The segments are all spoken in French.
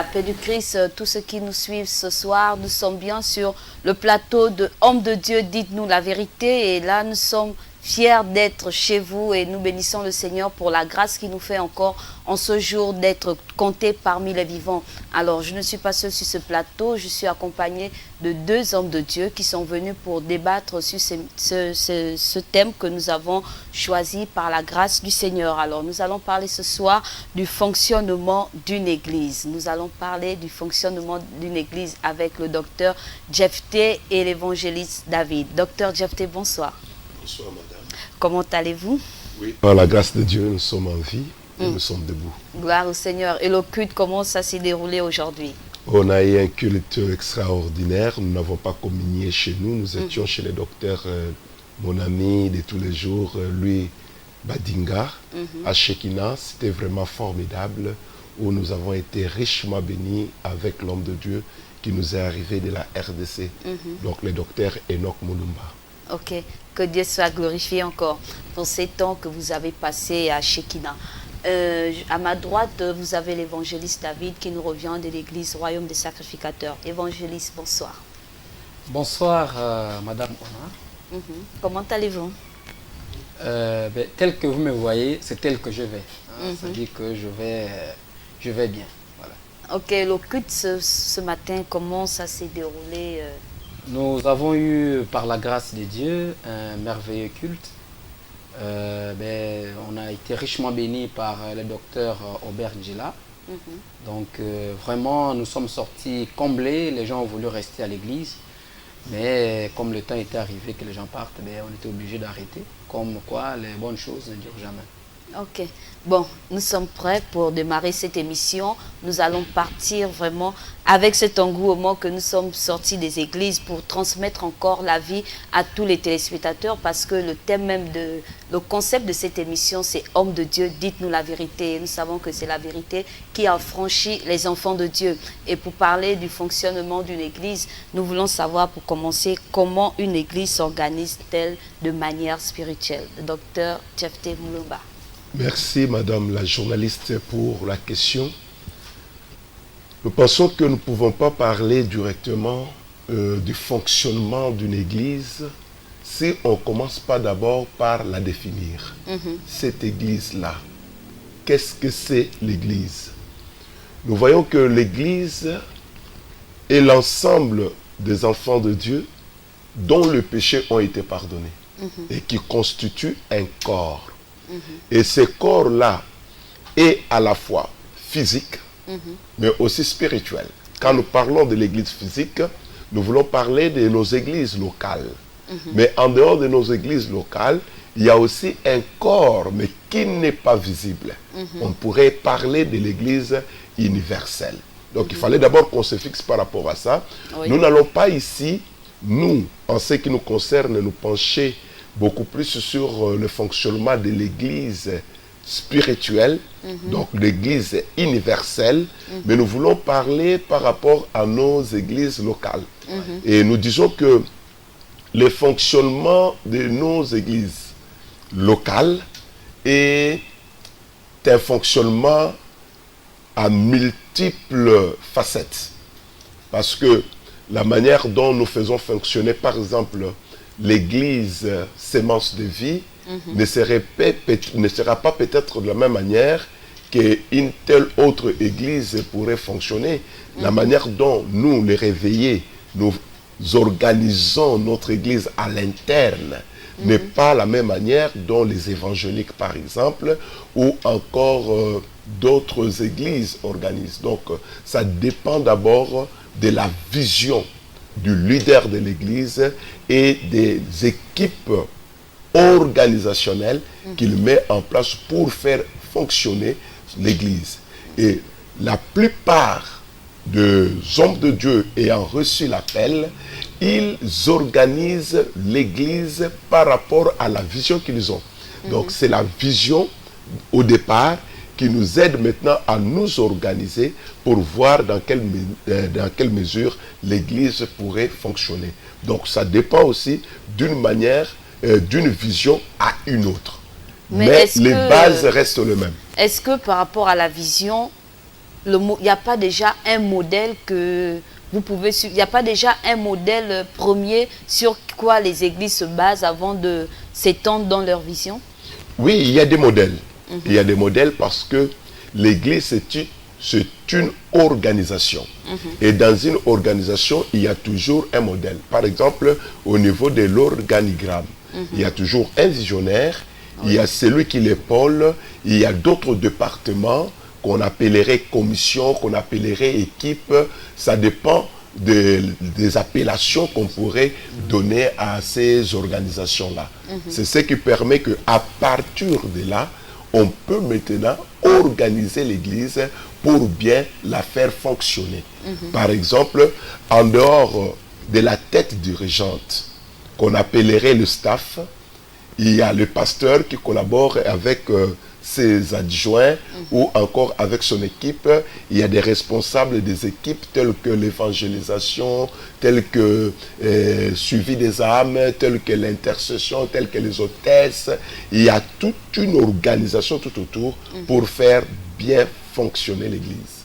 la paix du Christ, tous ceux qui nous suivent ce soir, nous sommes bien sur le plateau de Homme de Dieu, dites-nous la vérité. Et là, nous sommes fiers d'être chez vous et nous bénissons le Seigneur pour la grâce qu'il nous fait encore en ce jour d'être comptés parmi les vivants. Alors, je ne suis pas seule sur ce plateau, je suis accompagnée de deux hommes de Dieu qui sont venus pour débattre sur ce thème que nous avons choisi par la grâce du Seigneur. Alors, nous allons parler ce soir du fonctionnement d'une église. Nous allons parler du fonctionnement d'une église avec le docteur Jephté et l'évangéliste David. Docteur Jephté, bonsoir. Bonsoir, madame. Comment allez-vous? Oui, par la grâce de Dieu, nous sommes en vie et nous sommes debout. Gloire au Seigneur. Et le culte, comment ça s'est déroulé aujourd'hui? On a eu un culte extraordinaire. Nous n'avons pas communié chez nous. Nous étions chez le docteur, mon ami de tous les jours, lui, Badinga, à Shekina. C'était vraiment formidable, où nous avons été richement bénis avec l'homme de Dieu qui nous est arrivé de la RDC. Donc, le docteur Enoch Mulumba. Ok, que Dieu soit glorifié encore pour ces temps que vous avez passés à Shekina. À ma droite, vous avez l'évangéliste David qui nous revient de l'église Royaume des Sacrificateurs. Évangéliste, bonsoir. Bonsoir, Madame Ona. Comment allez-vous? Tel que vous me voyez, c'est tel que je vais. Ça dit que je vais bien. Voilà. Ok, le culte ce matin, comment ça s'est déroulé? Nous avons eu, par la grâce de Dieu, un merveilleux culte. On a été richement bénis par le docteur Aubert Njila. Donc vraiment, nous sommes sortis comblés. Les gens ont voulu rester à l'église. Mais comme le temps était arrivé que les gens partent, on était obligé d'arrêter. Comme quoi, les bonnes choses ne durent jamais. Ok. Bon, nous sommes prêts pour démarrer cette émission. Nous allons partir vraiment avec cet engouement que nous sommes sortis des églises pour transmettre encore la vie à tous les téléspectateurs parce que le thème même le concept de cette émission, c'est Homme de Dieu, dites-nous la vérité. Et nous savons que c'est la vérité qui a franchi les enfants de Dieu. Et pour parler du fonctionnement d'une église, nous voulons savoir pour commencer comment une église s'organise-t-elle de manière spirituelle. Le docteur Jephté Mulumba. Merci, madame la journaliste, pour la question. Nous pensons que nous ne pouvons pas parler directement du fonctionnement d'une église si on ne commence pas d'abord par la définir. Cette église-là, qu'est-ce que c'est l'église? Nous voyons que l'église est l'ensemble des enfants de Dieu dont les péchés ont été pardonnés et qui constituent un corps. Et ce corps-là est à la fois physique, mais aussi spirituel. Quand nous parlons de l'église physique, nous voulons parler de nos églises locales. Mais en dehors de nos églises locales, il y a aussi un corps, mais qui n'est pas visible. On pourrait parler de l'église universelle. Donc il fallait d'abord qu'on se fixe par rapport à ça. Oui. Nous n'allons pas ici, nous, en ce qui nous concerne, nous pencher beaucoup plus sur le fonctionnement de l'église spirituelle, donc l'église universelle, mais nous voulons parler par rapport à nos églises locales. Et nous disons que le fonctionnement de nos églises locales est un fonctionnement à multiples facettes. Parce que la manière dont nous faisons fonctionner, par exemple, l'église Sémence de Vie ne sera pas peut-être de la même manière qu'une telle autre église pourrait fonctionner. La manière dont nous, les réveillés, nous organisons notre église à l'interne n'est pas la même manière dont les évangéliques, par exemple, ou encore d'autres églises organisent. Donc, ça dépend d'abord de la vision du leader de l'église et des équipes organisationnelles qu'il met en place pour faire fonctionner l'église. Et la plupart des hommes de Dieu ayant reçu l'appel, ils organisent l'église par rapport à la vision qu'ils ont. Donc c'est la vision au départ qui nous aide maintenant à nous organiser pour voir dans quelle mesure l'église pourrait fonctionner. Donc ça dépend aussi d'une manière, d'une vision à une autre. Mais les bases restent les mêmes. Est-ce que par rapport à la vision, il n'y a pas déjà un modèle que vous pouvez suivre? Il n'y a pas déjà un modèle premier sur quoi les églises se basent avant de s'étendre dans leur vision? Oui, il y a des modèles. Il y a des modèles parce que l'église, c'est une organisation. Et dans une organisation, il y a toujours un modèle. Par exemple, au niveau de l'organigramme, il y a toujours un visionnaire, il y a celui qui l'épaule, il y a d'autres départements qu'on appellerait commission, qu'on appellerait équipe. Ça dépend des appellations qu'on pourrait donner à ces organisations-là. C'est ce qui permet qu'à partir de là, on peut maintenant organiser l'église pour bien la faire fonctionner. Par exemple, en dehors de la tête dirigeante, qu'on appellerait le staff, il y a le pasteur qui collabore avec ses adjoints ou encore avec son équipe. Il y a des responsables des équipes tels que l'évangélisation, tels que suivi des âmes, tels que l'intercession, tels que les hôtesses. Il y a toute une organisation tout autour pour faire bien fonctionner l'église.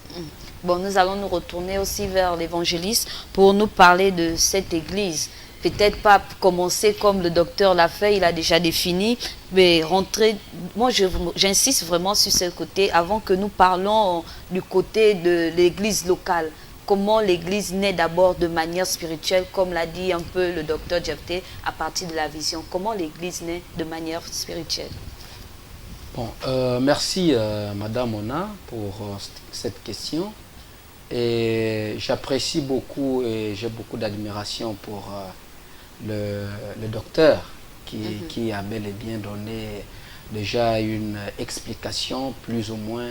Bon, nous allons nous retourner aussi vers l'évangéliste pour nous parler de cette église. Peut-être pas commencer comme le docteur l'a fait, il a déjà défini, mais rentrer, moi j'insiste vraiment sur ce côté, avant que nous parlons du côté de l'église locale. Comment l'église naît d'abord de manière spirituelle, comme l'a dit un peu le docteur Djefté, à partir de la vision. Comment l'église naît de manière spirituelle? Bon, merci Madame Ona pour cette question. Et j'apprécie beaucoup et j'ai beaucoup d'admiration pour le docteur qui a bel et bien donné déjà une explication plus ou moins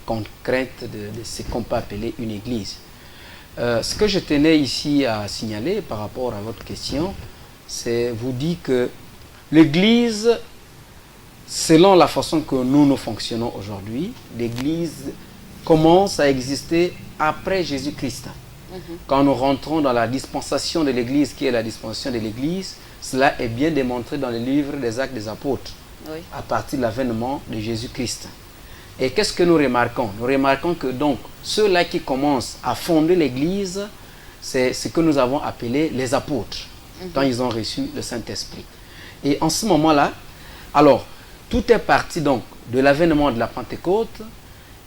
concrète de ce qu'on peut appeler une église. Ce que je tenais ici à signaler par rapport à votre question, c'est vous dire que l'église, selon la façon que nous fonctionnons aujourd'hui, l'église commence à exister après Jésus-Christ. Quand nous rentrons dans la dispensation de l'église, qui est la dispensation de l'église, cela est bien démontré dans le livre des Actes des Apôtres, à partir de l'avènement de Jésus-Christ. Et qu'est-ce que nous remarquons? Nous remarquons que donc, ceux-là qui commencent à fonder l'église, c'est ce que nous avons appelé les apôtres, quand ils ont reçu le Saint-Esprit. Et en ce moment-là, alors, tout est parti donc de l'avènement de la Pentecôte,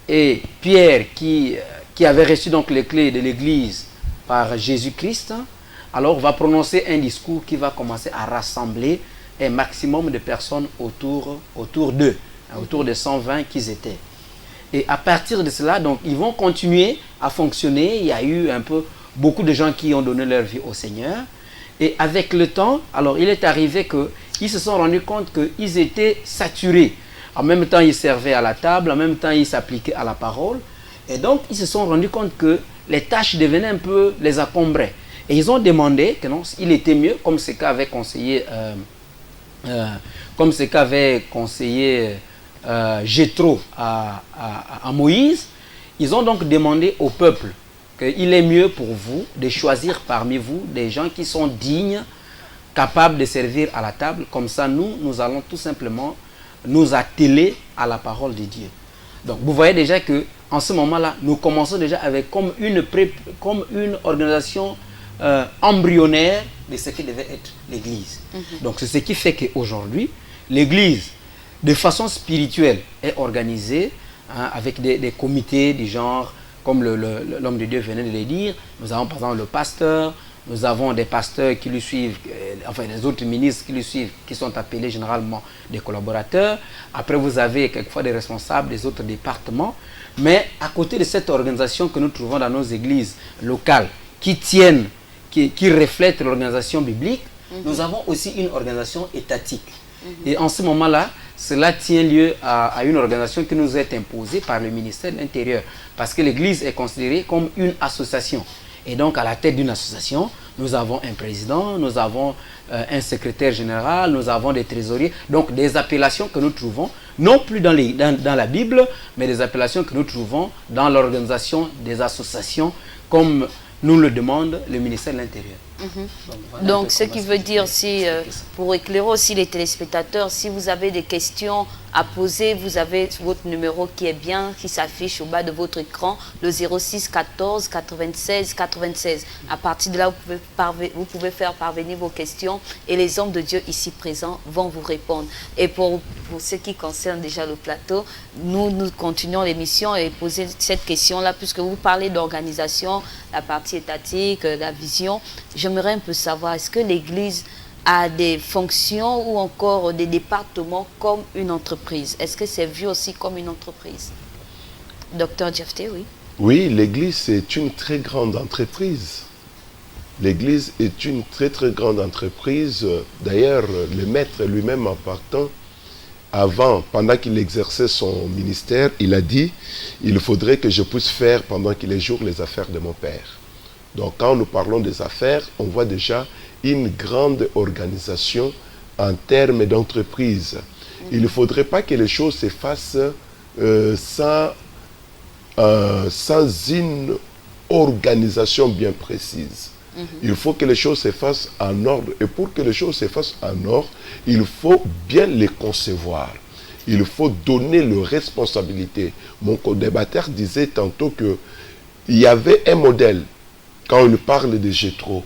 et Pierre qui avait reçu donc les clés de l'église par Jésus-Christ, alors va prononcer un discours qui va commencer à rassembler un maximum de personnes autour d'eux, autour de 120 qu'ils étaient. Et à partir de cela, donc, ils vont continuer à fonctionner. Il y a eu un peu beaucoup de gens qui ont donné leur vie au Seigneur. Et avec le temps, alors il est arrivé qu'ils se sont rendus compte qu'ils étaient saturés. En même temps, ils servaient à la table, en même temps, ils s'appliquaient à la parole. Et donc, ils se sont rendus compte que les tâches devenaient un peu, les encombraient. Et ils ont demandé que non, il était mieux, comme ce qu'avait conseillé, Jéthro à Moïse. Ils ont donc demandé au peuple qu'il est mieux pour vous de choisir parmi vous des gens qui sont dignes, capables de servir à la table. Comme ça, nous allons tout simplement nous atteler à la parole de Dieu. Donc, vous voyez déjà que en ce moment-là, nous commençons déjà avec comme une organisation embryonnaire de ce qui devait être l'Église. Donc, c'est ce qui fait qu'aujourd'hui, l'Église, de façon spirituelle, est organisée avec des comités du genre, comme l'homme de Dieu venait de le dire. Nous avons par exemple le pasteur, nous avons des pasteurs qui lui suivent, enfin les autres ministres qui lui suivent, qui sont appelés généralement des collaborateurs. Après, vous avez quelquefois des responsables des autres départements. Mais à côté de cette organisation que nous trouvons dans nos églises locales, qui reflètent l'organisation biblique, nous avons aussi une organisation étatique. Et en ce moment-là, cela tient lieu à une organisation qui nous est imposée par le ministère de l'Intérieur. Parce que l'Église est considérée comme une association. Et donc, à la tête d'une association, nous avons un président, nous avons un secrétaire général, nous avons des trésoriers. Donc, des appellations que nous trouvons, non plus dans la Bible, mais des appellations que nous trouvons dans l'organisation des associations, comme nous le demande le ministère de l'Intérieur. Voilà Donc, ce qui veut dire, si, pour éclairer aussi les téléspectateurs, si vous avez des questions à poser, vous avez votre numéro qui est bien, qui s'affiche au bas de votre écran, le 06 14 96 96. À partir de là, vous pouvez faire parvenir vos questions et les hommes de Dieu ici présents vont vous répondre. Et pour ce qui concerne déjà le plateau, nous continuons l'émission et poser cette question-là, puisque vous parlez d'organisation, la partie étatique, la vision. J'aimerais un peu savoir, est-ce que l'Église a des fonctions ou encore des départements comme une entreprise? Est-ce que c'est vu aussi comme une entreprise? Docteur Djefté, oui. Oui, l'Église est une très grande entreprise. L'Église est une très très grande entreprise. D'ailleurs, le maître lui-même en partant, pendant qu'il exerçait son ministère, il a dit, il faudrait que je puisse faire pendant qu'il est jour les affaires de mon Père. Donc quand nous parlons des affaires, on voit déjà une grande organisation en termes d'entreprise. Il ne faudrait pas que les choses se fassent sans une organisation bien précise. Il faut que les choses se fassent en ordre. Et pour que les choses se fassent en ordre, il faut bien les concevoir. Il faut donner leurs responsabilités. Mon co-débatteur disait tantôt qu'il y avait un modèle. Quand on parle de Jétro,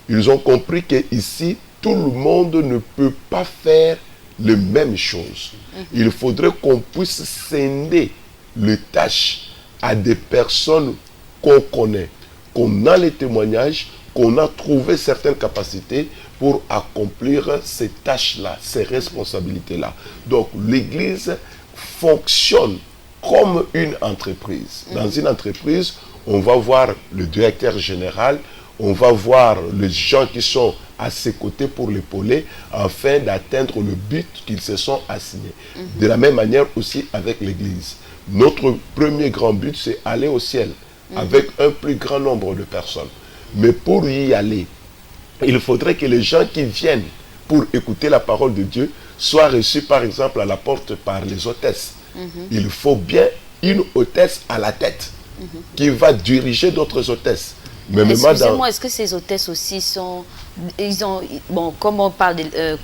ils ont compris qu'ici, tout le monde ne peut pas faire les mêmes choses. Il faudrait qu'on puisse scinder les tâches à des personnes qu'on connaît, qu'on a les témoignages, qu'on a trouvé certaines capacités pour accomplir ces tâches-là, ces responsabilités-là. Donc l'Église fonctionne comme une entreprise. Dans une entreprise, on va voir le directeur général, on va voir les gens qui sont à ses côtés pour l'épauler afin d'atteindre le but qu'ils se sont assignés. De la même manière aussi avec l'Église. Notre premier grand but, c'est aller au ciel avec un plus grand nombre de personnes. Mais pour y aller, il faudrait que les gens qui viennent pour écouter la parole de Dieu soient reçus par exemple à la porte par les hôtesses. Il faut bien une hôtesse à la tête qui va diriger d'autres hôtesses. Excusez-moi, est-ce que ces hôtesses aussi sont... bon, comme on parle,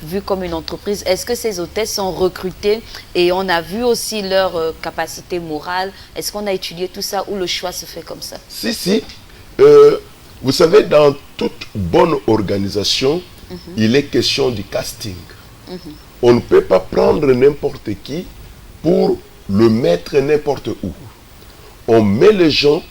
vu comme une entreprise, est-ce que ces hôtesses sont recrutées et on a vu aussi leur capacité morale? Est-ce qu'on a étudié tout ça ou le choix se fait comme ça? Si. Vous savez, dans toute bonne organisation, il est question du casting. On ne peut pas prendre n'importe qui pour le mettre n'importe où. On met les gens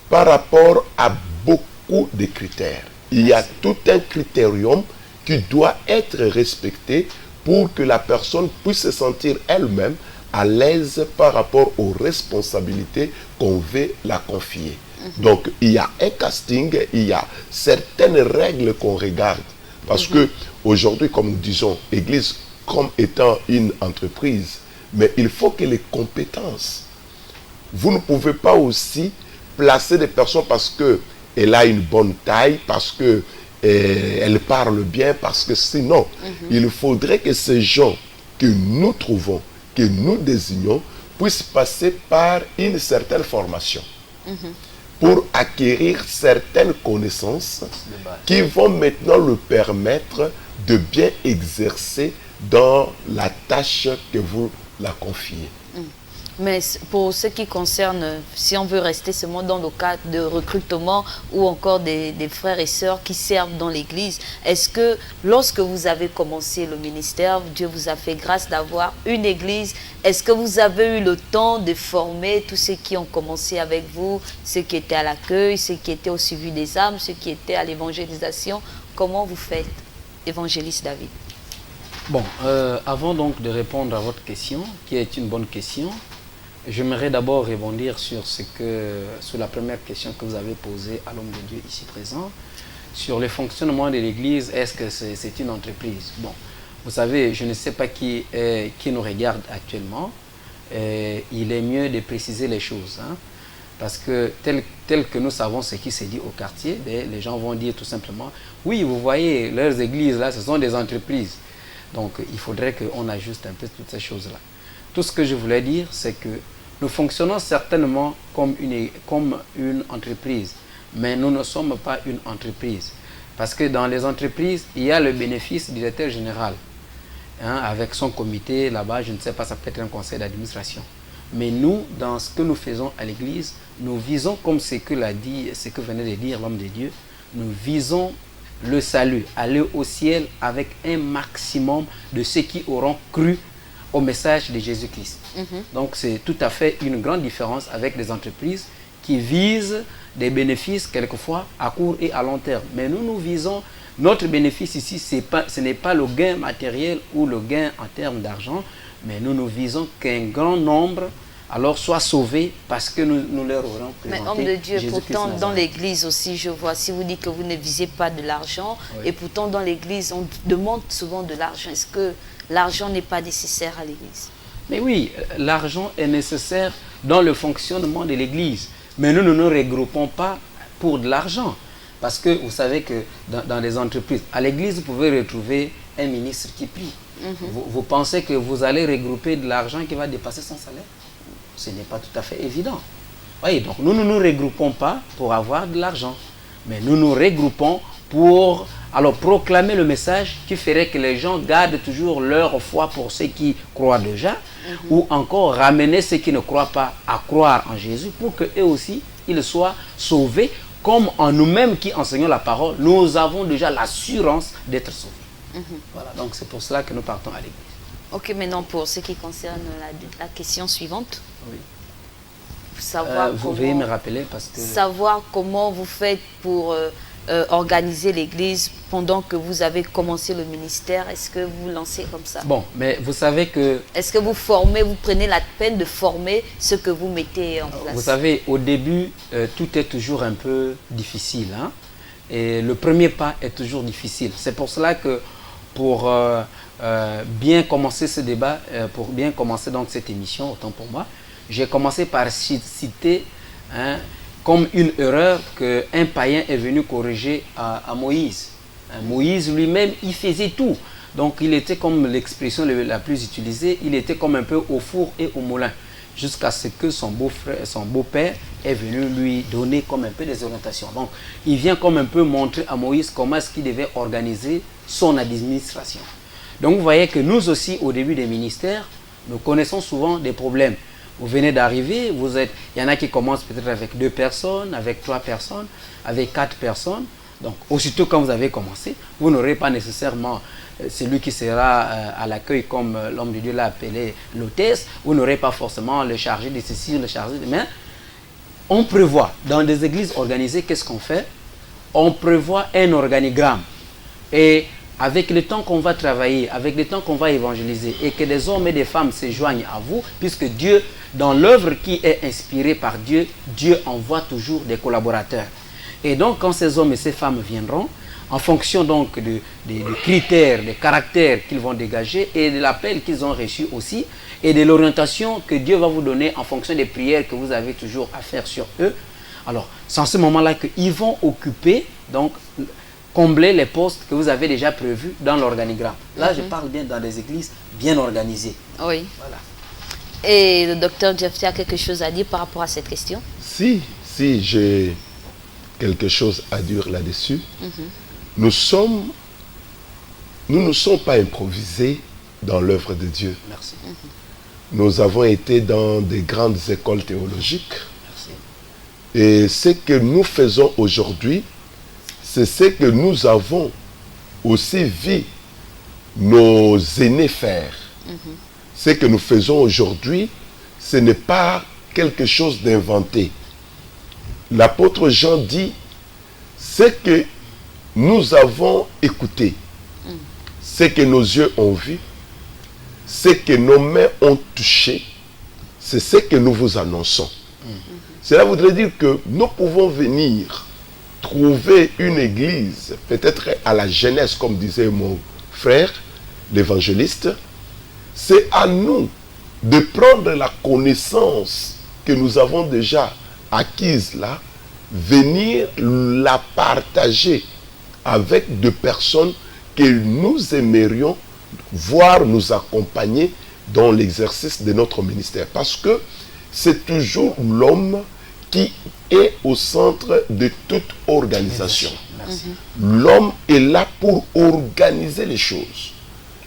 par rapport à beaucoup de critères. Il y a tout un critérium qui doit être respecté pour que la personne puisse se sentir elle-même à l'aise par rapport aux responsabilités qu'on veut la confier. Donc, il y a un casting, il y a certaines règles qu'on regarde. Parce que aujourd'hui, comme nous disons, l'Église comme étant une entreprise, mais il faut que les compétences, vous ne pouvez pas aussi placer des personnes parce qu'elle a une bonne taille, parce qu'elle parle bien, parce que sinon, il faudrait que ces gens que nous trouvons, que nous désignons, puissent passer par une certaine formation pour acquérir certaines connaissances qui vont maintenant le permettre de bien exercer dans la tâche que vous la confiez. Mais pour ce qui concerne, si on veut rester seulement dans le cadre de recrutement ou encore des frères et sœurs qui servent dans l'Église, est-ce que lorsque vous avez commencé le ministère, Dieu vous a fait grâce d'avoir une Église, est-ce que vous avez eu le temps de former tous ceux qui ont commencé avec vous, ceux qui étaient à l'accueil, ceux qui étaient au suivi des âmes, ceux qui étaient à l'évangélisation? Comment vous faites, évangéliste David? Bon, avant donc de répondre à votre question, qui est une bonne question, j'aimerais d'abord rebondir sur la première question que vous avez posée à l'homme de Dieu ici présent, sur le fonctionnement de l'Église. Est-ce que c'est une entreprise? Bon, vous savez, je ne sais pas qui nous regarde actuellement. Il est mieux de préciser les choses, hein, parce que tel que nous savons ce qui se dit au quartier, les gens vont dire tout simplement, oui, vous voyez, leurs églises là, ce sont des entreprises. Donc, il faudrait qu'on ajuste un peu toutes ces choses-là. Tout ce que je voulais dire, c'est que nous fonctionnons certainement comme une entreprise, mais nous ne sommes pas une entreprise. Parce que dans les entreprises, il y a le bénéfice du directeur général. Avec son comité là-bas, je ne sais pas, ça peut être un conseil d'administration. Mais nous, dans ce que nous faisons à l'église, nous visons, comme ce que venait de dire l'homme de Dieu, nous visons le salut, aller au ciel avec un maximum de ceux qui auront cru au message de Jésus-Christ. Donc c'est tout à fait une grande différence avec des entreprises qui visent des bénéfices quelquefois à court et à long terme. Mais nous visons, notre bénéfice ici, ce n'est pas le gain matériel ou le gain en termes d'argent, mais nous visons qu'un grand nombre alors soit sauvé parce que nous leur aurons présenté. Mais homme de Dieu, pourtant dans l'église aussi, je vois, si vous dites que vous ne visez pas de l'argent, et pourtant dans l'église, on demande souvent de l'argent. Est-ce que l'argent n'est pas nécessaire à l'église? Mais oui, l'argent est nécessaire dans le fonctionnement de l'église. Mais nous ne nous regroupons pas pour de l'argent. Parce que vous savez que dans les entreprises, à l'église, vous pouvez retrouver un ministre qui prie. Vous pensez que vous allez regrouper de l'argent qui va dépasser son salaire? Ce n'est pas tout à fait évident. Oui, donc nous ne nous regroupons pas pour avoir de l'argent. Mais nous nous regroupons pour alors proclamer le message qui ferait que les gens gardent toujours leur foi pour ceux qui croient déjà, ou encore ramener ceux qui ne croient pas à croire en Jésus pour qu'eux aussi, ils soient sauvés, comme en nous-mêmes qui enseignons la parole, nous avons déjà l'assurance d'être sauvés. Voilà, donc c'est pour cela que nous partons à l'église. Ok, maintenant pour ce qui concerne la question suivante. Oui. Vous veuillez me rappeler parce que... Savoir comment vous faites pour organiser l'église pendant que vous avez commencé le ministère. Est-ce que vous lancez comme ça? Bon, mais vous savez que... Est-ce que vous formez, vous prenez la peine de former ce que vous mettez en place? Vous savez, au début, tout est toujours un peu difficile. Et le premier pas est toujours difficile. C'est pour cela que pour bien commencer ce débat, pour bien commencer donc cette émission, autant pour moi, j'ai commencé par citer comme une erreur qu'un païen est venu corriger à Moïse. Moïse lui-même, il faisait tout. Donc il était comme l'expression la plus utilisée, il était comme un peu au four et au moulin. Jusqu'à ce que son beau-père est venu lui donner comme un peu des orientations. Donc il vient comme un peu montrer à Moïse comment est-ce qu'il devait organiser son administration. Donc vous voyez que nous aussi, au début des ministères, nous connaissons souvent des problèmes. Vous venez d'arriver, il y en a qui commencent peut-être avec 2 personnes, avec 3 personnes, avec 4 personnes. Donc, aussitôt quand vous avez commencé, vous n'aurez pas nécessairement celui qui sera à l'accueil, comme l'homme de Dieu l'a appelé l'hôtesse. Vous n'aurez pas forcément le chargé de ceci, le chargé de... Mais on prévoit, dans des églises organisées, qu'est-ce qu'on fait? On prévoit un organigramme. Et avec le temps qu'on va travailler, avec le temps qu'on va évangéliser, et que des hommes et des femmes se joignent à vous, puisque Dieu, dans l'œuvre qui est inspirée par Dieu, Dieu envoie toujours des collaborateurs. Et donc, quand ces hommes et ces femmes viendront, en fonction donc des critères, des caractères qu'ils vont dégager, et de l'appel qu'ils ont reçu aussi, et de l'orientation que Dieu va vous donner en fonction des prières que vous avez toujours à faire sur eux, alors, c'est en ce moment-là qu'ils vont occuper, donc, combler les postes que vous avez déjà prévus dans l'organigramme. Là, je parle bien dans des églises bien organisées. Oui. Voilà. Et le docteur Jephthé a quelque chose à dire par rapport à cette question? Si j'ai quelque chose à dire là-dessus. Nous ne sommes pas improvisés dans l'œuvre de Dieu. Merci. Nous avons été dans des grandes écoles théologiques. Merci. Et ce que nous faisons aujourd'hui, c'est ce que nous avons aussi vu nos aînés faire. Ce que nous faisons aujourd'hui, ce n'est pas quelque chose d'inventé. L'apôtre Jean dit, ce que nous avons écouté, ce que nos yeux ont vu, ce que nos mains ont touché, c'est ce que nous vous annonçons. Cela voudrait dire que nous pouvons venir trouver une église, peut-être à la jeunesse, comme disait mon frère, l'évangéliste. C'est à nous de prendre la connaissance que nous avons déjà acquise là, venir la partager avec des personnes que nous aimerions voir nous accompagner dans l'exercice de notre ministère. Parce que c'est toujours l'homme qui est au centre de toute organisation. Merci. L'homme est là pour organiser les choses.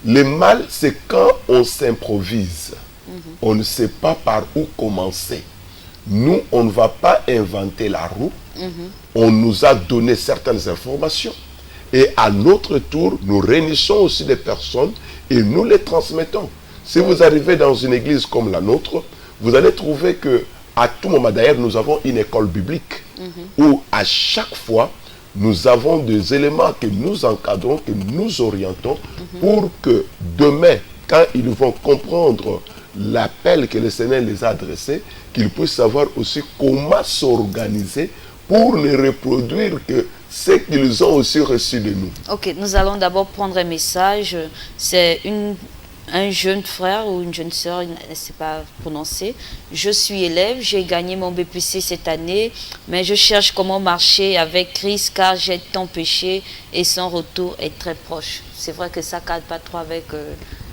Le mal, c'est quand on s'improvise. On ne sait pas par où commencer. Nous, on ne va pas inventer la roue. On nous a donné certaines informations. Et à notre tour, nous réunissons aussi des personnes et nous les transmettons. Si vous arrivez dans une église comme la nôtre, vous allez trouver que à tout moment, d'ailleurs, nous avons une école biblique où à chaque fois, nous avons des éléments que nous encadrons, que nous orientons pour que demain, quand ils vont comprendre l'appel que le Seigneur les a adressé, qu'ils puissent savoir aussi comment s'organiser pour ne reproduire que ce qu'ils ont aussi reçu de nous. Ok, nous allons d'abord prendre un message. C'est un jeune frère ou une jeune sœur, je ne sais pas prononcer. Je suis élève, j'ai gagné mon BPC cette année, mais je cherche comment marcher avec Christ car j'ai tant péché et son retour est très proche. C'est vrai que ça ne cadre pas trop avec,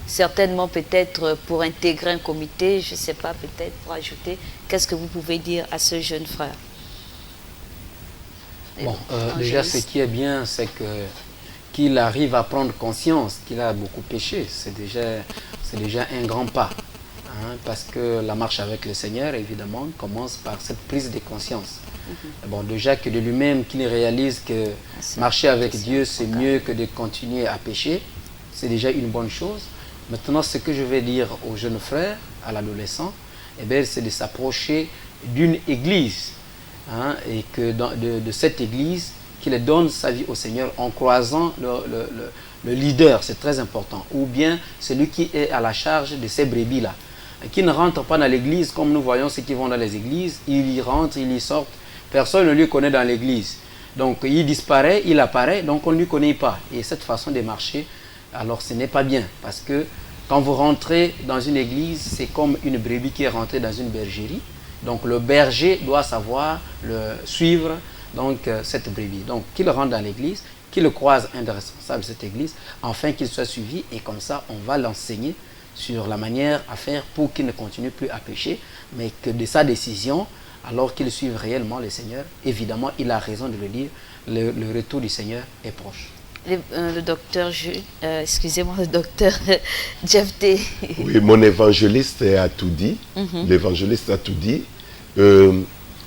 certainement peut-être pour intégrer un comité, je ne sais pas, peut-être pour ajouter. Qu'est-ce que vous pouvez dire à ce jeune frère? Bon, déjà ce qui est bien, c'est qu'il arrive à prendre conscience qu'il a beaucoup péché. C'est déjà un grand pas. Hein, parce que la marche avec le Seigneur, évidemment, commence par cette prise de conscience. Bon, déjà que de lui-même, qu'il réalise que marcher avec Dieu, c'est mieux que de continuer à pécher. C'est déjà une bonne chose. Maintenant, ce que je vais dire aux jeunes frères, à l'adolescent, eh bien, c'est de s'approcher d'une église. Hein, et que de cette église, qu'il donne sa vie au Seigneur en croisant le leader, c'est très important, ou bien celui qui est à la charge de ces brebis-là, qui ne rentre pas dans l'église comme nous voyons ceux qui vont dans les églises, ils y rentrent, ils y sortent, personne ne lui connaît dans l'église. Donc il disparaît, il apparaît, donc on ne lui connaît pas. Et cette façon de marcher, alors ce n'est pas bien, parce que quand vous rentrez dans une église, c'est comme une brebis qui est rentrée dans une bergerie. Donc le berger doit savoir suivre cette brebis. Donc qu'il rentre dans l'église, qu'il croise un des responsables de cette église, afin qu'il soit suivi, et comme ça on va l'enseigner sur la manière à faire pour qu'il ne continue plus à pécher, mais que de sa décision, alors qu'il suive réellement le Seigneur, évidemment il a raison de le dire, le retour du Seigneur est proche. Le docteur, excusez-moi, le docteur Jeff T. Oui, mon évangéliste a tout dit. L'évangéliste a tout dit.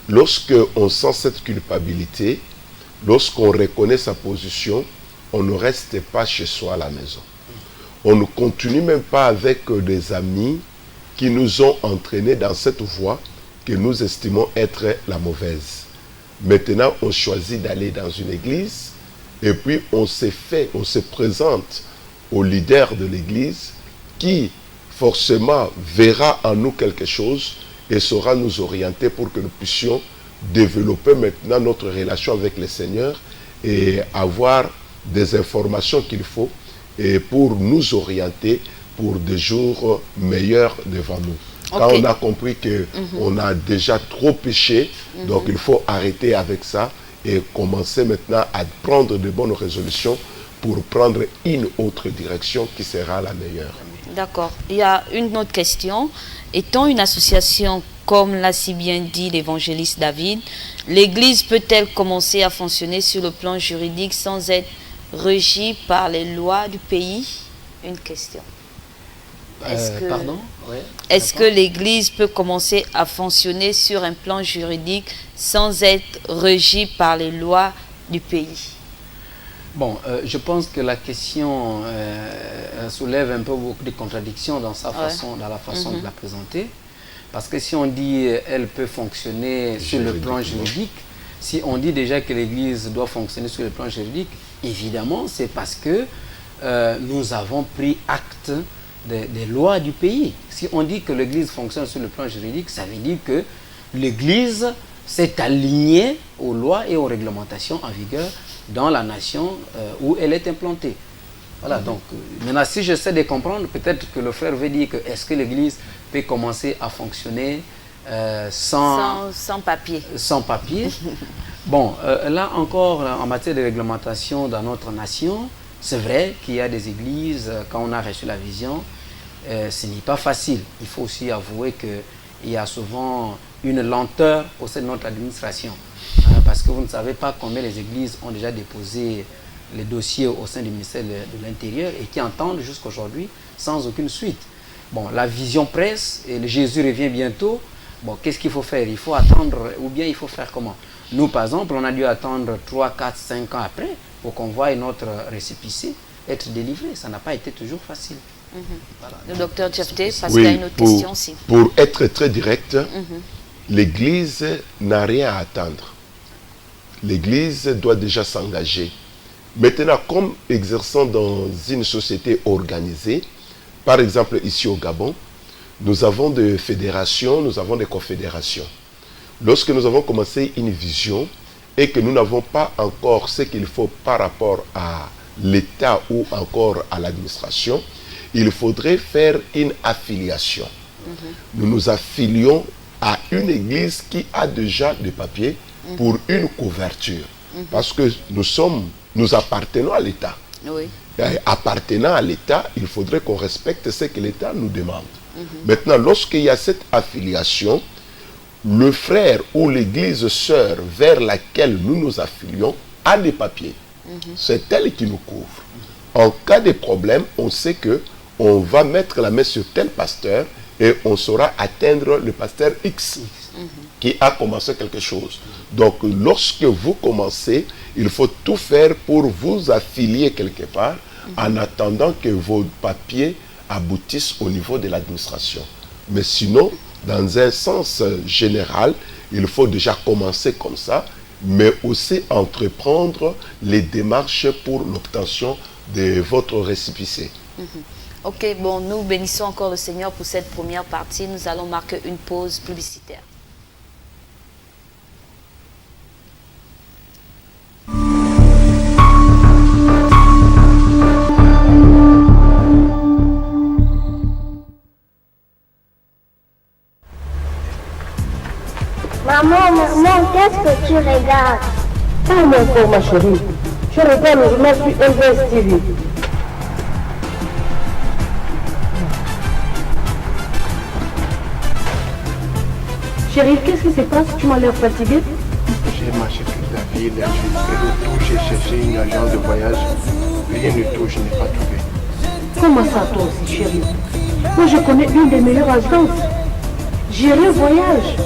Lorsque on sent cette culpabilité, lorsqu'on reconnaît sa position, on ne reste pas chez soi à la maison. On ne continue même pas avec des amis qui nous ont entraînés dans cette voie que nous estimons être la mauvaise. Maintenant, on choisit d'aller dans une église. Et puis, on se présente au leader de l'église qui, forcément, verra en nous quelque chose et saura nous orienter pour que nous puissions développer maintenant notre relation avec le Seigneur et avoir des informations qu'il faut et pour nous orienter pour des jours meilleurs devant nous. Quand on a compris qu'on a déjà trop péché, donc il faut arrêter avec ça et commencer maintenant à prendre de bonnes résolutions pour prendre une autre direction qui sera la meilleure. D'accord. Il y a une autre question. Étant une association, comme l'a si bien dit l'évangéliste David, l'Église peut-elle commencer à fonctionner sur le plan juridique sans être régie par les lois du pays? Une question. Pardon? Ouais, est-ce que l'Église peut commencer à fonctionner sur un plan juridique sans être régie par les lois du pays? Bon, je pense que la question soulève un peu beaucoup de contradictions dans la façon de la présenter. Parce que si on dit elle peut fonctionner sur le plan juridique, si on dit déjà que l'Église doit fonctionner sur le plan juridique, évidemment, c'est parce que nous avons pris acte des lois du pays. Si on dit que l'Église fonctionne sur le plan juridique, ça veut dire que l'Église s'est alignée aux lois et aux réglementations en vigueur dans la nation où elle est implantée. Voilà, donc maintenant si j'essaie de comprendre, peut-être que le frère veut dire que est-ce que l'Église peut commencer à fonctionner sans papier. Sans papier. Bon, là encore, en matière de réglementation dans notre nation, c'est vrai qu'il y a des églises, quand on a reçu la vision, ce n'est pas facile. Il faut aussi avouer qu'il y a souvent une lenteur au sein de notre administration. parce que vous ne savez pas combien les églises ont déjà déposé les dossiers au sein du ministère de l'Intérieur et qui entendent jusqu'à aujourd'hui sans aucune suite. Bon, la vision presse et le Jésus revient bientôt. Bon, qu'est-ce qu'il faut faire? Il faut attendre ou bien il faut faire comment? Nous, par exemple, on a dû attendre 3, 4, 5 ans après pour qu'on voie notre récépissé être délivré. Ça n'a pas été toujours facile. Voilà. Le docteur Djefté, parce qu'il y a une autre question aussi. Pour être très direct, l'Église n'a rien à attendre. L'Église doit déjà s'engager. Maintenant, comme exerçant dans une société organisée, par exemple ici au Gabon, nous avons des fédérations, nous avons des confédérations. Lorsque nous avons commencé une vision et que nous n'avons pas encore ce qu'il faut par rapport à l'État ou encore à l'administration, il faudrait faire une affiliation. Nous nous affilions à une église qui a déjà des papiers pour une couverture. Parce que nous appartenons à l'État. Oui. Et appartenant à l'État, il faudrait qu'on respecte ce que l'État nous demande. Maintenant, lorsqu'il y a cette affiliation, le frère ou l'église sœur vers laquelle nous nous affilions a des papiers. C'est elle qui nous couvre. En cas de problème, on sait que on va mettre la main sur tel pasteur et on saura atteindre le pasteur X qui a commencé quelque chose. Donc, lorsque vous commencez, il faut tout faire pour vous affilier quelque part en attendant que vos papiers aboutissent au niveau de l'administration. Mais sinon, dans un sens général, il faut déjà commencer comme ça, mais aussi entreprendre les démarches pour l'obtention de votre récépissé. Ok, bon, nous bénissons encore le Seigneur pour cette première partie. Nous allons marquer une pause publicitaire. Maman, qu'est-ce que tu regardes? Parle encore, ma chérie. Je regarde le journal sur LVS TV. Chérie, qu'est-ce qui se passe? Tu m'as l'air fatiguée. J'ai marché toute la ville, j'ai fait le tour, j'ai cherché une agence de voyage. Rien du tout, je n'ai pas trouvé. Comment ça, toi aussi, chérie? Moi, je connais une des meilleures agences. J'irai voyage.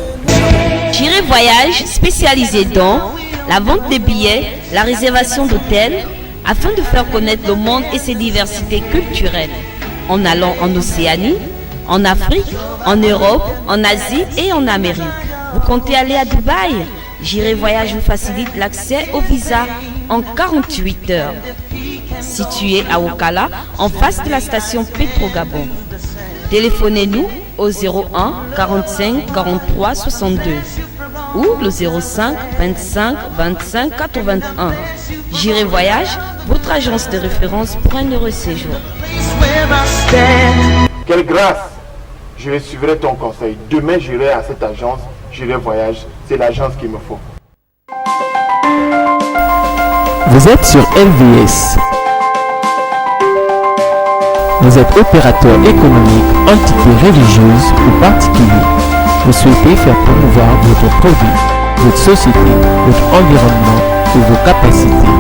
J'irai voyage spécialisé dans la vente des billets, la réservation d'hôtels, afin de faire connaître le monde et ses diversités culturelles. En allant en Océanie, en Afrique, en Europe, en Asie et en Amérique. Vous comptez aller à Dubaï? J'irai voyage vous facilite l'accès au visa en 48 heures. Situé à Okala, en face de la station Petro-Gabon. Téléphonez-nous au 01 45 43 62 ou le 05 25 25 81. J'irai voyage, votre agence de référence pour un heureux séjour. Quelle grâce! Je suivrai ton conseil. Demain, j'irai à cette agence, j'irai voyage. C'est l'agence qu'il me faut. Vous êtes sur LVS. Vous êtes opérateur économique, entité religieuse ou particulier. Vous souhaitez faire promouvoir votre produit, votre société, votre environnement ou vos capacités.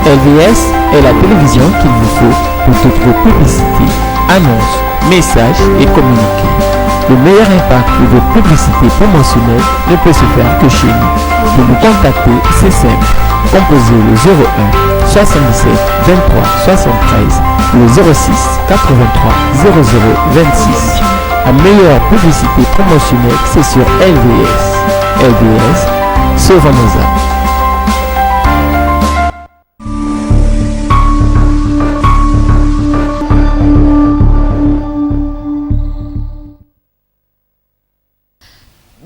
LVS est la télévision qu'il vous faut pour toutes vos publicités, annonces, messages et communiqués. Le meilleur impact de vos publicités promotionnelles ne peut se faire que chez nous. Pour nous contacter, c'est simple. Composez le 01 77 23 73 le 06 83 00 26. La meilleure publicité promotionnelle, c'est sur LVS. LVS, sauvons nos âmes.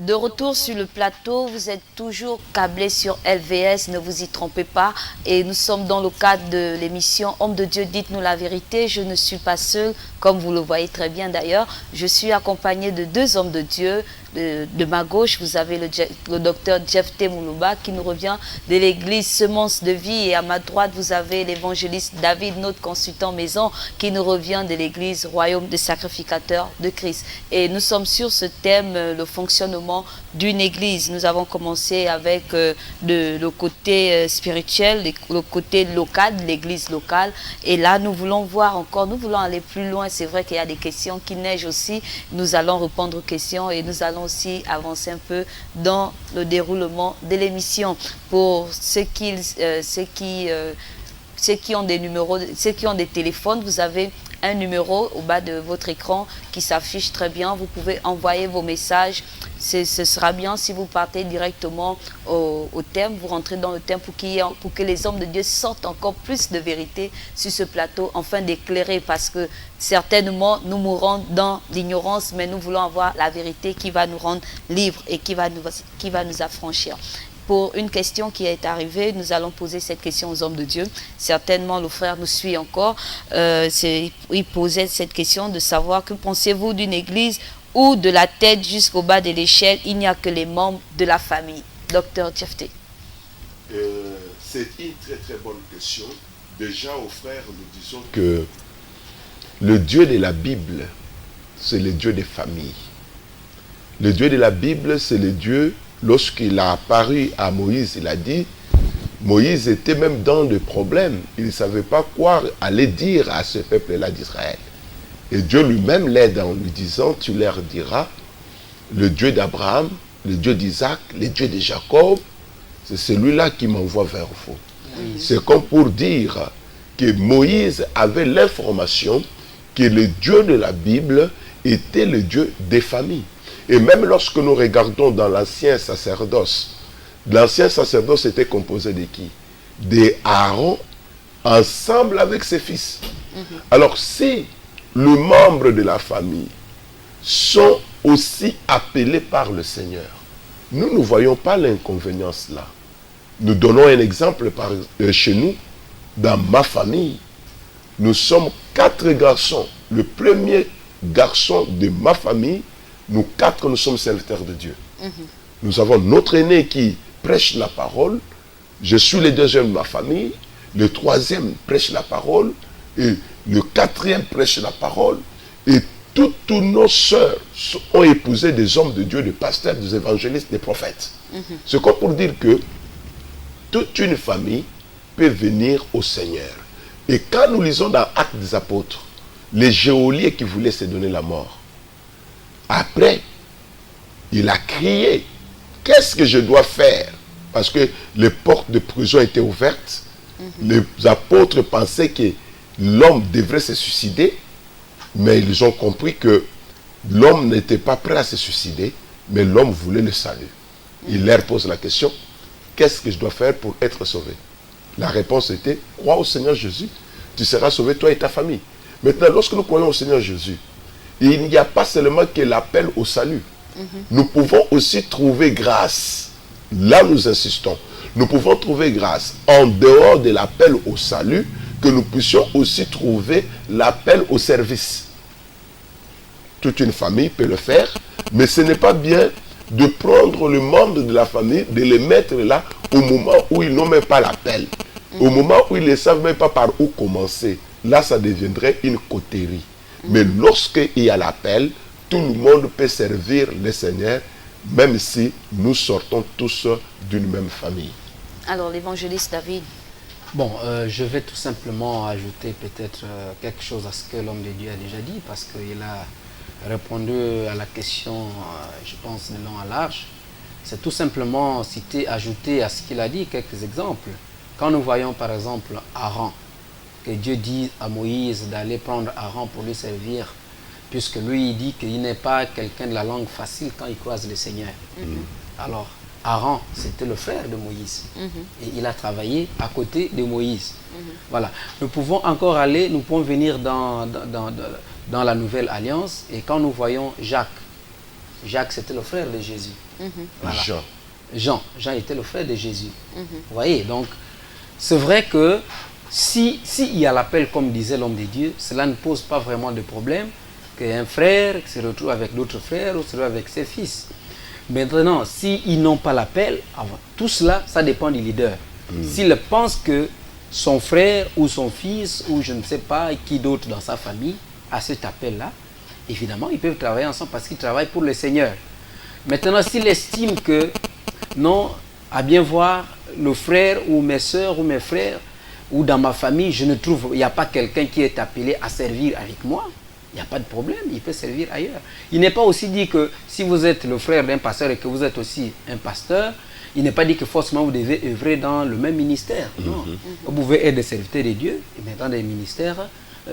De retour sur le plateau, vous êtes toujours câblés sur LVS, ne vous y trompez pas. Et nous sommes dans le cadre de l'émission Homme de Dieu, dites-nous la vérité. Je ne suis pas seul, comme vous le voyez très bien d'ailleurs. Je suis accompagné de deux hommes de Dieu, de ma gauche, vous avez le docteur Jephté Moulouba qui nous revient de l'église Semence de Vie. Et à ma droite, vous avez l'évangéliste David, notre consultant maison, qui nous revient de l'église Royaume des Sacrificateurs de Christ. Et nous sommes sur ce thème, le fonctionnement d'une église. Nous avons commencé avec le côté spirituel, le côté local, de l'église locale. Et là, nous voulons voir encore, nous voulons aller plus loin. C'est vrai qu'il y a des questions qui neigent aussi. Nous allons répondre aux questions et nous allons aussi avancer un peu dans le déroulement de l'émission. Pour ceux qui ont des numéros, ceux qui ont des téléphones, vous avez un numéro au bas de votre écran qui s'affiche très bien. Vous pouvez envoyer vos messages. Ce sera bien si vous partez directement au thème, vous rentrez dans le thème pour que les hommes de Dieu sortent encore plus de vérité sur ce plateau, afin d'éclairer, parce que certainement nous mourrons dans l'ignorance, mais nous voulons avoir la vérité qui va nous rendre libres et qui va nous affranchir. Pour une question qui est arrivée, nous allons poser cette question aux hommes de Dieu. Certainement, le frère nous suit encore. Il posait cette question de savoir que pensez-vous d'une église où de la tête jusqu'au bas de l'échelle, il n'y a que les membres de la famille. Docteur Jephté. C'est une très très bonne question. Déjà, aux frères, nous disons que le Dieu de la Bible, c'est le Dieu des familles. Le Dieu de la Bible, c'est le Dieu, lorsqu'il a apparu à Moïse, il a dit, Moïse était même dans des problèmes. Il ne savait pas quoi aller dire à ce peuple-là d'Israël. Et Dieu lui-même l'aide en lui disant, tu leur diras, le Dieu d'Abraham, le Dieu d'Isaac, le Dieu de Jacob, c'est celui-là qui m'envoie vers vous. Oui. C'est comme pour dire que Moïse avait l'information que le Dieu de la Bible était le Dieu des familles. Et même lorsque nous regardons dans l'ancien sacerdoce était composé de qui? D'Aaron, ensemble avec ses fils. Alors si les membres de la famille sont aussi appelés par le Seigneur, nous ne voyons pas l'inconvénience là. Nous donnons un exemple chez nous, dans ma famille, nous sommes 4 garçons. Le premier garçon de ma famille, nous 4, nous sommes serviteurs de Dieu. Nous avons notre aîné qui prêche la parole, je suis le deuxième de ma famille, le troisième prêche la parole, et le 4e prêche la parole, et toutes nos sœurs ont épousé des hommes de Dieu, des pasteurs, des évangélistes, des prophètes. C'est comme pour dire que toute une famille peut venir au Seigneur. Et quand nous lisons dans Actes des Apôtres, les geôliers qui voulaient se donner la mort, après, il a crié, qu'est-ce que je dois faire? Parce que les portes de prison étaient ouvertes. Les apôtres pensaient que l'homme devrait se suicider, mais ils ont compris que l'homme n'était pas prêt à se suicider, mais l'homme voulait le salut. Il leur pose la question, qu'est-ce que je dois faire pour être sauvé? La réponse était, crois au Seigneur Jésus, tu seras sauvé, toi et ta famille. Maintenant, lorsque nous croyons au Seigneur Jésus, il n'y a pas seulement que l'appel au salut. Nous pouvons aussi trouver grâce. Là, nous insistons. Nous pouvons trouver grâce en dehors de l'appel au salut, que nous puissions aussi trouver l'appel au service. Toute une famille peut le faire, mais ce n'est pas bien de prendre le membre de la famille, de les mettre là au moment où ils n'ont même pas l'appel. Au moment où ils ne savent même pas par où commencer. Là, ça deviendrait une coterie. Mais lorsqu'il y a l'appel, tout le monde peut servir le Seigneur, même si nous sortons tous d'une même famille. Alors, l'évangéliste David. Bon, je vais tout simplement ajouter peut-être quelque chose à ce que l'homme de Dieu a déjà dit, parce qu'il a répondu à la question, je pense, de long à large. C'est tout simplement ajouter à ce qu'il a dit quelques exemples. Quand nous voyons par exemple Aaron, que Dieu dit à Moïse d'aller prendre Aaron pour lui servir, puisque lui il dit qu'il n'est pas quelqu'un de la langue facile quand il croise le Seigneur. Alors, Aaron, c'était le frère de Moïse. Et il a travaillé à côté de Moïse. Voilà. Nous pouvons encore aller, nous pouvons venir dans la Nouvelle Alliance. Et quand nous voyons Jacques, Jacques c'était le frère de Jésus. Voilà. Jean était le frère de Jésus. Vous voyez, donc c'est vrai que s'il y a l'appel, comme disait l'homme de Dieu, cela ne pose pas vraiment de problème qu'un frère se retrouve avec d'autres frères ou se retrouve avec ses fils. Maintenant, s'ils n'ont pas l'appel, tout cela, ça dépend du leader. S'il pense que son frère ou son fils ou je ne sais pas qui d'autre dans sa famille a cet appel-là, évidemment, ils peuvent travailler ensemble parce qu'ils travaillent pour le Seigneur. Maintenant, s'il estime que non, à bien voir, le frère ou mes soeurs ou mes frères ou dans ma famille, je ne trouve, il n'y a pas quelqu'un qui est appelé à servir avec moi, il n'y a pas de problème, il peut servir ailleurs. Il n'est pas aussi dit que si vous êtes le frère d'un pasteur et que vous êtes aussi un pasteur, il n'est pas dit que forcément vous devez œuvrer dans le même ministère. Non. Vous pouvez être des serviteurs de Dieu, mais dans des ministères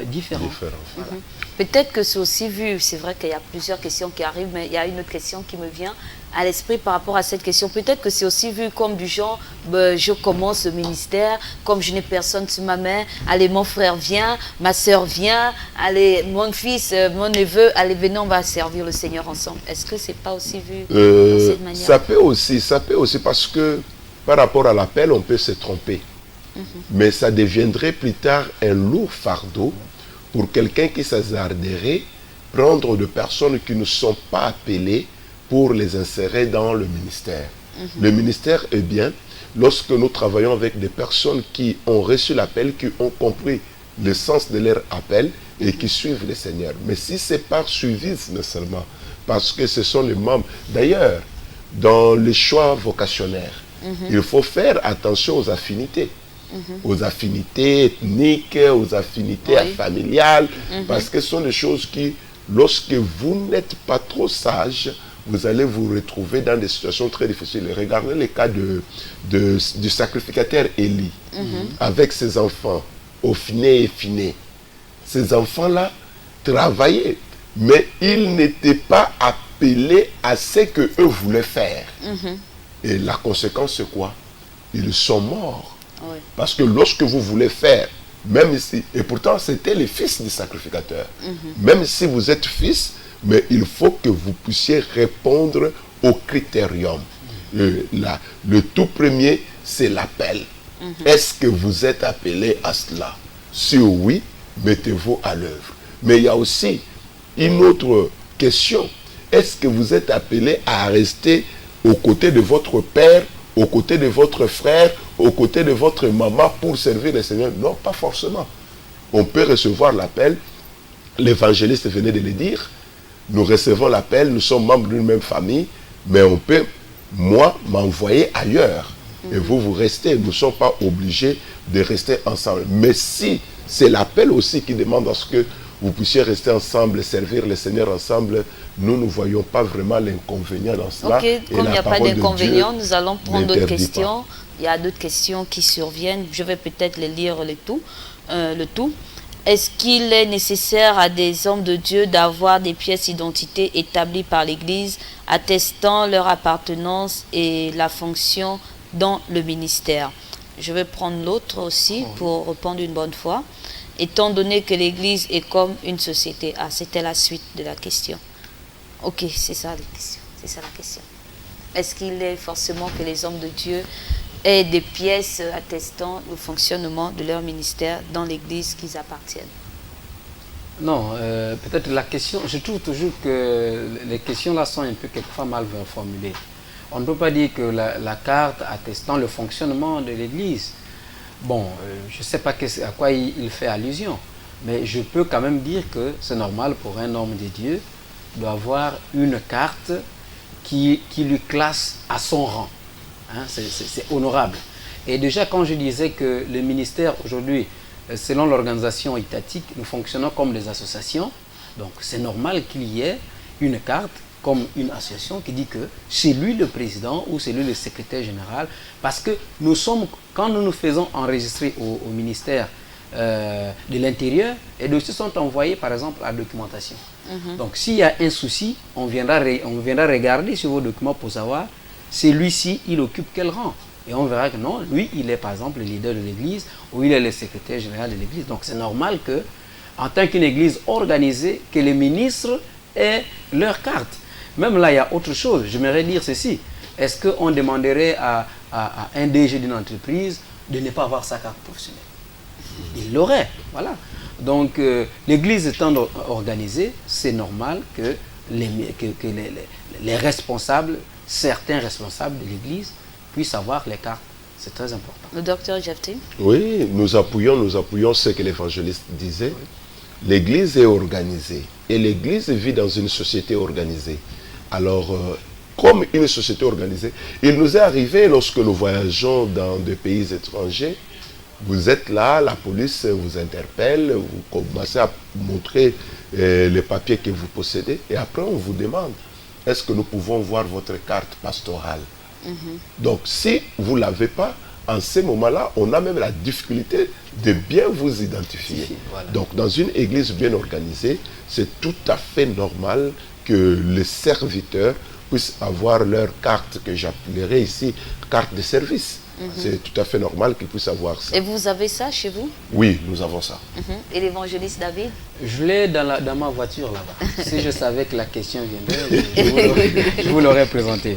différents. Voilà. Peut-être que c'est aussi vu, c'est vrai qu'il y a plusieurs questions qui arrivent, mais il y a une autre question qui me vient à l'esprit par rapport à cette question. Peut-être que c'est aussi vu comme du genre, je commence le ministère, comme je n'ai personne sous ma main, allez mon frère vient, ma soeur vient, allez mon fils, mon neveu, allez venez on va servir le Seigneur ensemble. Est-ce que c'est pas aussi vu de cette manière? Ça peut aussi parce que par rapport à l'appel, on peut se tromper. Mais ça deviendrait plus tard un lourd fardeau pour quelqu'un qui s'hasarderait prendre de personnes qui ne sont pas appelées pour les insérer dans le ministère. Le ministère est bien lorsque nous travaillons avec des personnes qui ont reçu l'appel, qui ont compris le sens de leur appel et qui suivent le Seigneur. Mais si c'est par suivisme seulement, parce que ce sont les membres... D'ailleurs, dans les choix vocationnels, il faut faire attention aux affinités. Aux affinités ethniques, aux affinités familiales, parce que ce sont des choses qui, lorsque vous n'êtes pas trop sage, vous allez vous retrouver dans des situations très difficiles. Regardez le cas du sacrificateur Élie, avec ses enfants, Ophné et Phiné. Ces enfants-là travaillaient, mais ils n'étaient pas appelés à ce qu'eux voulaient faire. Et la conséquence, c'est quoi? Ils sont morts. Parce que lorsque vous voulez faire, même ici, et pourtant c'était les fils du sacrificateur, même si vous êtes fils, mais il faut que vous puissiez répondre au critérium. Le tout premier, c'est l'appel. Est-ce que vous êtes appelé à cela? Si oui, mettez-vous à l'œuvre. Mais il y a aussi une autre question. Est-ce que vous êtes appelé à rester aux côtés de votre père, aux côtés de votre frère, aux côtés de votre maman pour servir le Seigneur? Non, pas forcément. On peut recevoir l'appel, l'évangéliste venait de le dire, nous recevons l'appel, nous sommes membres d'une même famille, mais on peut, moi, m'envoyer ailleurs. Et vous restez, nous ne sommes pas obligés de rester ensemble. Mais si c'est l'appel aussi qui demande à ce que vous puissiez rester ensemble, servir le Seigneur ensemble, nous ne voyons pas vraiment l'inconvénient dans cela. Ok, comme il n'y a pas d'inconvénient, nous allons prendre d'autres questions. Il y a d'autres questions qui surviennent. Je vais peut-être les lire le tout. Est-ce qu'il est nécessaire à des hommes de Dieu d'avoir des pièces d'identité établies par l'Église attestant leur appartenance et la fonction dans le ministère? Je vais prendre l'autre aussi pour répondre une bonne fois. Étant donné que l'Église est comme une société. Ah, c'était la suite de la question. Ok, c'est ça la question. C'est ça la question. Est-ce qu'il est forcément que les hommes de Dieu aient des pièces attestant le fonctionnement de leur ministère dans l'Église qu'ils appartiennent? Non, peut-être la question, je trouve toujours que les questions là sont un peu quelquefois mal formulées. On ne peut pas dire que la carte attestant le fonctionnement de l'Église, bon, je ne sais pas à quoi il fait allusion, mais je peux quand même dire que c'est normal pour un homme de Dieu d'avoir une carte qui lui classe à son rang. Hein, c'est honorable. Et déjà, quand je disais que le ministère aujourd'hui, selon l'organisation étatique, nous fonctionnons comme des associations, donc c'est normal qu'il y ait une carte comme une association qui dit que c'est lui le président ou c'est lui le secrétaire général, parce que nous sommes, quand nous nous faisons enregistrer au ministère de l'Intérieur, et les dossiers sont envoyés par exemple à la documentation. Donc s'il y a un souci, on viendra regarder sur vos documents pour savoir celui-ci, il occupe quel rang. Et on verra que non, lui, il est par exemple le leader de l'église ou il est le secrétaire général de l'église. Donc c'est normal que, en tant qu'une église organisée, que les ministres aient leur carte. Même là, il y a autre chose. J'aimerais dire ceci. Est-ce qu'on demanderait à un DG d'une entreprise de ne pas avoir sa carte professionnelle? Il l'aurait. Voilà. Donc, l'église étant organisée, c'est normal que les responsables certains responsables de l'Église puissent avoir les cartes. C'est très important. Le docteur Jefté? Oui, nous appuyons ce que l'évangéliste disait. L'Église est organisée et l'Église vit dans une société organisée. Alors, comme une société organisée, il nous est arrivé lorsque nous voyageons dans des pays étrangers, vous êtes là, la police vous interpelle, vous commencez à montrer les papiers que vous possédez et après on vous demande, est-ce que nous pouvons voir votre carte pastorale? Donc, si vous ne l'avez pas, en ce moment-là, on a même la difficulté de bien vous identifier. Voilà. Donc, dans une église bien organisée, c'est tout à fait normal que les serviteurs puissent avoir leur carte, que j'appellerai ici carte de service. C'est tout à fait normal qu'ils puissent avoir ça. Et vous avez ça chez vous? Oui, nous avons ça. Et l'évangéliste David? Je l'ai dans ma voiture là-bas. Si je savais que la question viendrait, je vous l'aurais présenté.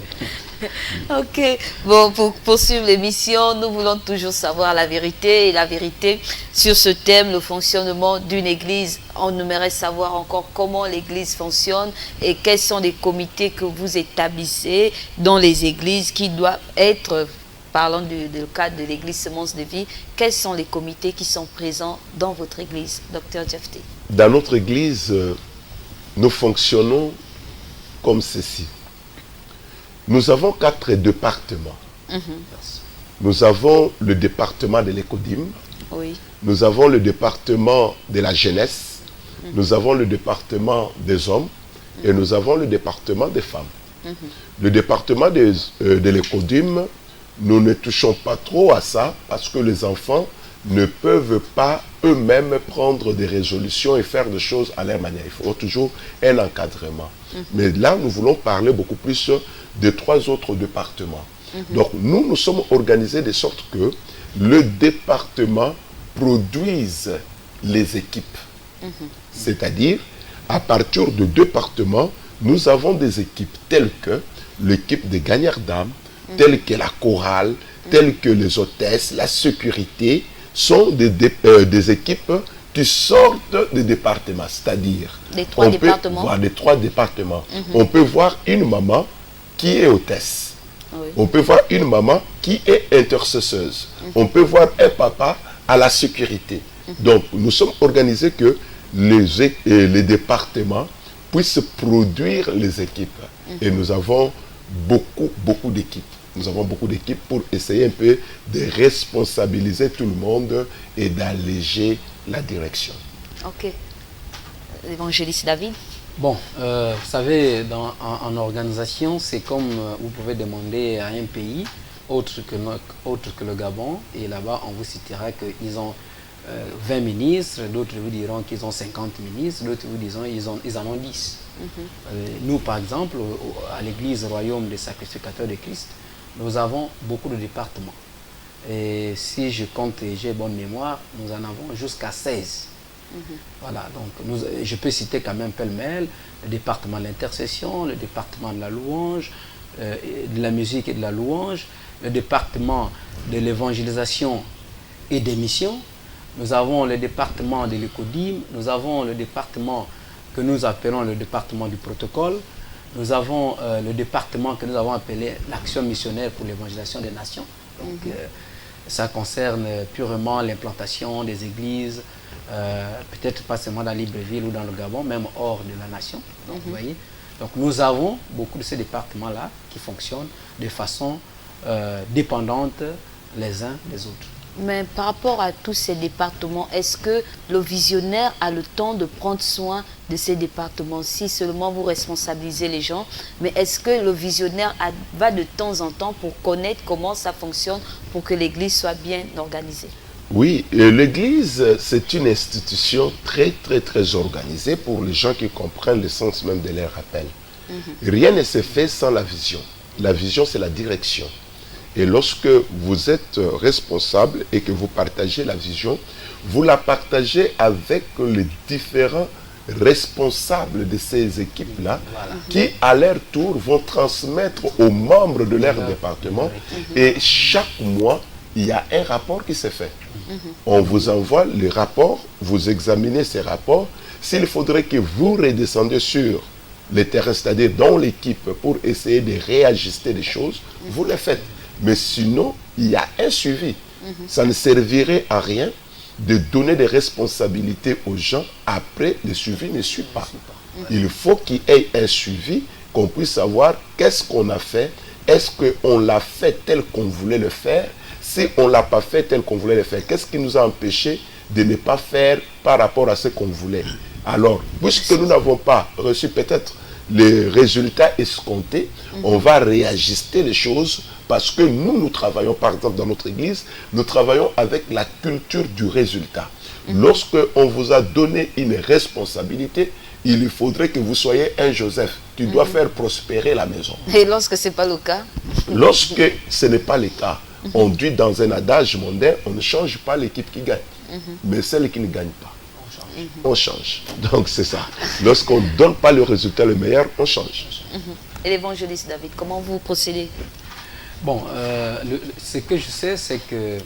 Ok, bon, pour poursuivre l'émission, nous voulons toujours savoir la vérité. Et la vérité sur ce thème, le fonctionnement d'une église. On aimerait savoir encore comment l'église fonctionne et quels sont les comités que vous établissez dans les églises qui doivent être, parlons du cadre de l'église Semence de Vie, quels sont les comités qui sont présents dans votre église, Dr Jefté? Dans notre église, nous fonctionnons comme ceci. Nous avons 4 départements. Nous avons le département de l'écodyme, Oui. nous avons le département de la jeunesse, nous avons le département des hommes et nous avons le département des femmes. Le département de l'écodyme, nous ne touchons pas trop à ça parce que les enfants ne peuvent pas eux-mêmes prendre des résolutions et faire des choses à leur manière. Il faut toujours un encadrement. Mais là, nous voulons parler beaucoup plus des 3 autres départements. Donc, nous sommes organisés de sorte que le département produise les équipes. C'est-à-dire, à partir de départements, nous avons des équipes telles que l'équipe des gagnants d'âme, telles que la chorale, telles que les hôtesses, la sécurité, sont des équipes qui sortent des départements. C'est-à-dire, Les 3 départements. voir les 3 départements. On peut voir une maman qui est hôtesse. Oui. On peut voir une maman qui est intercesseuse. On peut voir un papa à la sécurité. Donc, nous sommes organisés que les départements puissent produire les équipes. Et nous avons beaucoup d'équipes. Nous avons beaucoup d'équipes pour essayer un peu de responsabiliser tout le monde et d'alléger la direction. Ok. L'évangéliste David? Bon, vous savez, en organisation, c'est comme vous pouvez demander à un pays autre que le Gabon, et là-bas, on vous citera qu'ils ont 20 ministres, d'autres vous diront qu'ils ont 50 ministres, d'autres vous diront qu'ils en ont 10. Nous, par exemple, à l'église Royaume des Sacrificateurs de Christ, nous avons beaucoup de départements. Et si je compte et j'ai bonne mémoire, nous en avons jusqu'à 16. Voilà, donc je peux citer quand même pêle-mêle le département de l'intercession, le département de la louange, de la musique et de la louange, le département de l'évangélisation et des missions. Nous avons le département de l'écodyme, nous avons le département que nous appelons le département du protocole, nous avons le département que nous avons appelé l'action missionnaire pour l'évangélisation des nations. Donc, ça concerne purement l'implantation des églises, peut-être pas seulement dans Libreville ou dans le Gabon, même hors de la nation. Donc, vous voyez, donc nous avons beaucoup de ces départements-là qui fonctionnent de façon dépendante les uns des autres. Mais par rapport à tous ces départements, est-ce que le visionnaire a le temps de prendre soin de ces départements? Si seulement vous responsabilisez les gens, mais est-ce que le visionnaire va de temps en temps pour connaître comment ça fonctionne, pour que l'église soit bien organisée? Oui, l'église, c'est une institution très organisée pour les gens qui comprennent le sens même de leur appel. Rien ne se fait sans la vision. La vision, c'est la direction. Et lorsque vous êtes responsable et que vous partagez la vision, vous la partagez avec les différents responsables de ces équipes-là, qui à leur tour vont transmettre aux membres de leur département. Et chaque mois, il y a un rapport qui se fait. On vous envoie les rapports, vous examinez ces rapports. S'il faudrait que vous redescendiez sur les terrains, c'est-à-dire dans l'équipe, pour essayer de réajuster les choses, vous le faites. Mais sinon, il y a un suivi. Ça ne servirait à rien de donner des responsabilités aux gens, après le suivi ne suit pas. Il faut qu'il y ait un suivi, qu'on puisse savoir qu'est-ce qu'on a fait, est-ce qu'on l'a fait tel qu'on voulait le faire, si on ne l'a pas fait tel qu'on voulait le faire, qu'est-ce qui nous a empêché de ne pas faire par rapport à ce qu'on voulait. Alors, puisque nous n'avons pas reçu peut-être les résultats escomptés, on va réajuster les choses parce que nous travaillons, par exemple, dans notre église, nous travaillons avec la culture du résultat. Lorsque on vous a donné une responsabilité, il faudrait que vous soyez un Joseph qui doit faire prospérer la maison. Et lorsque ce n'est pas le cas? Lorsque ce n'est pas le cas, on dit dans un adage mondain, on ne change pas l'équipe qui gagne, mais celle qui ne gagne pas. On change. Donc c'est ça. Lorsqu'on ne donne pas le résultat le meilleur, on change. Et l'évangéliste David, comment vous procédez? Bon, ce que je sais, c'est que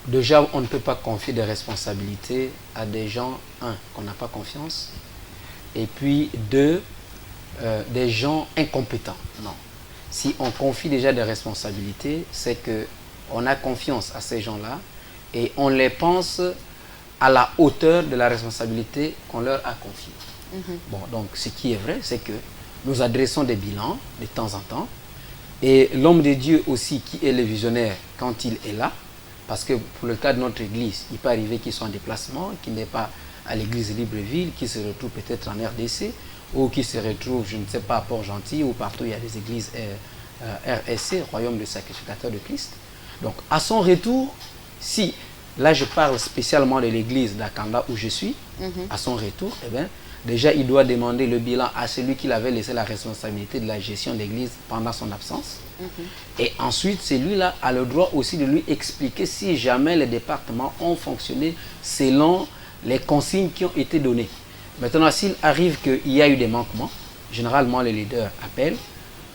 déjà, on ne peut pas confier des responsabilités à des gens, un, qu'on n'a pas confiance, et puis deux, des gens incompétents. Non. Si on confie déjà des responsabilités, c'est qu'on a confiance à ces gens-là et on les pense à la hauteur de la responsabilité qu'on leur a confiée. Bon, donc ce qui est vrai, c'est que nous adressons des bilans de temps en temps, et l'homme de Dieu aussi, qui est le visionnaire quand il est là, parce que pour le cas de notre église, il peut arriver qu'il soit en déplacement, qu'il n'est pas à l'église Libreville, qu'il se retrouve peut-être en RDC, ou qu'il se retrouve, je ne sais pas, à Port-Gentil, ou partout il y a des églises RSC, Royaume du Sacrificateur de Christ. Donc à son retour, si, là je parle spécialement de l'église d'Akanda où je suis, à son retour, eh bien, déjà il doit demander le bilan à celui qui avait laissé la responsabilité de la gestion de l'église pendant son absence. Et ensuite, celui-là a le droit aussi de lui expliquer si jamais les départements ont fonctionné selon les consignes qui ont été données. Maintenant, s'il arrive qu'il y a eu des manquements, généralement les leaders appellent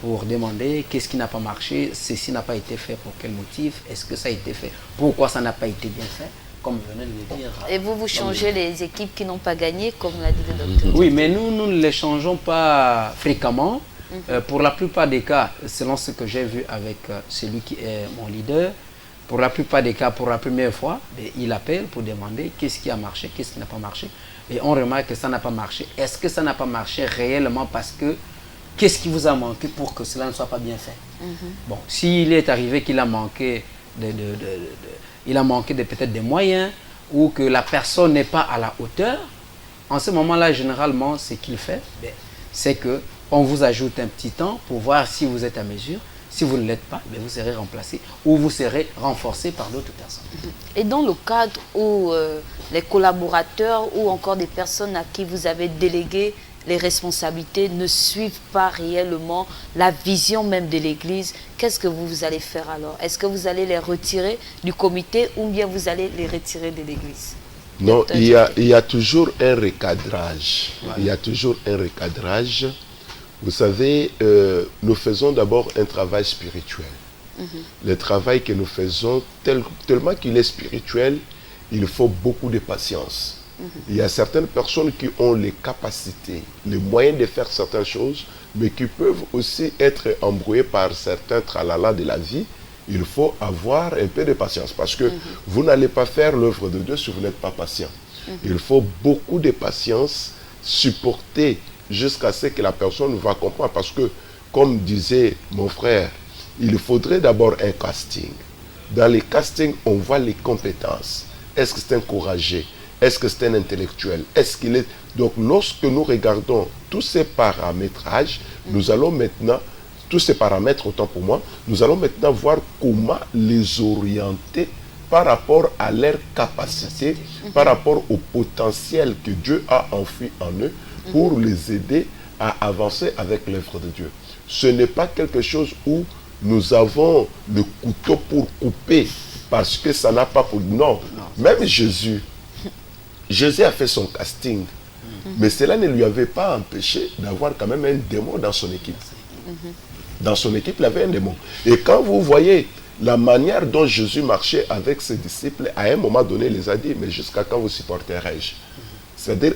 pour demander qu'est-ce qui n'a pas marché, ceci n'a pas été fait, pour quel motif, est-ce que ça a été fait, pourquoi ça n'a pas été bien fait, comme venait de le dire. Et vous changez les équipes qui n'ont pas gagné, comme l'a dit le docteur? Oui, mais nous ne les changeons pas fréquemment. Pour la plupart des cas, selon ce que j'ai vu avec celui qui est mon leader, pour la plupart des cas, pour la première fois, il appelle pour demander qu'est-ce qui a marché, qu'est-ce qui n'a pas marché. Et on remarque que ça n'a pas marché. Est-ce que ça n'a pas marché réellement parce que qu'est-ce qui vous a manqué pour que cela ne soit pas bien fait? Bon, s'il est arrivé qu'il a manqué de peut-être des moyens, ou que la personne n'est pas à la hauteur, en ce moment-là, généralement, ce qu'il fait, c'est que on vous ajoute un petit temps pour voir si vous êtes à mesure. Si vous ne l'êtes pas, vous serez remplacé ou vous serez renforcé par d'autres personnes. Et dans le cadre où les collaborateurs ou encore des personnes à qui vous avez délégué les responsabilités ne suivent pas réellement la vision même de l'Église, qu'est-ce que vous allez faire alors? Est-ce que vous allez les retirer du comité ou bien vous allez les retirer de l'Église? Non, il y a toujours un recadrage. Il y a toujours un recadrage. Vous savez, nous faisons d'abord un travail spirituel. Le travail que nous faisons, tellement qu'il est spirituel, il faut beaucoup de patience. Il y a certaines personnes qui ont les capacités, les moyens de faire certaines choses, mais qui peuvent aussi être embrouillées par certains tralala de la vie. Il faut avoir un peu de patience, parce que vous n'allez pas faire l'œuvre de Dieu si vous n'êtes pas patient. Il faut beaucoup de patience, supporter jusqu'à ce que la personne va comprendre. Parce que, comme disait mon frère, il faudrait d'abord un casting. Dans les castings, on voit les compétences. Est-ce que c'est un courageux? Est-ce que c'est un intellectuel? Est-ce qu'il est... Donc, lorsque nous regardons tous ces paramétrages, nous allons maintenant, tous ces paramètres, autant pour moi, nous allons maintenant voir comment les orienter par rapport à leur capacité, par rapport au potentiel que Dieu a enfui en eux, pour les aider à avancer avec l'œuvre de Dieu. Ce n'est pas quelque chose où nous avons le couteau pour couper parce que ça n'a pas pour... Non, même Jésus a fait son casting, mais cela ne lui avait pas empêché d'avoir quand même un démon dans son équipe. Dans son équipe, il avait un démon. Et quand vous voyez la manière dont Jésus marchait avec ses disciples, à un moment donné, il les a dit, mais jusqu'à quand vous supporterai-je? C'est-à-dire,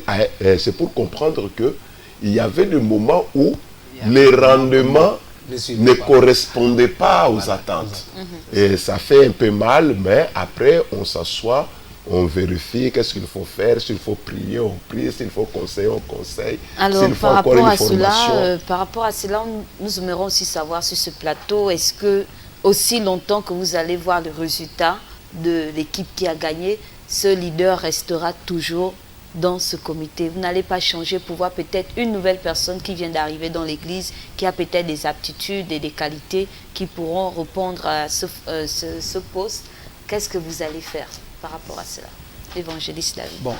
c'est pour comprendre que il y avait des moments où les rendements ne correspondaient pas aux attentes. Et ça fait un peu mal, mais après, on s'assoit, on vérifie qu'est-ce qu'il faut faire, s'il faut prier, on prie, s'il faut conseiller, on conseille. Alors, s'il faut encore une formation. par rapport à cela, nous aimerions aussi savoir sur ce plateau, est-ce que aussi longtemps que vous allez voir le résultat de l'équipe qui a gagné, ce leader restera toujours dans ce comité? Vous n'allez pas changer pour voir peut-être une nouvelle personne qui vient d'arriver dans l'église, qui a peut-être des aptitudes et des qualités qui pourront répondre à ce poste. Qu'est-ce que vous allez faire par rapport à cela, l'évangéliste David? Bon,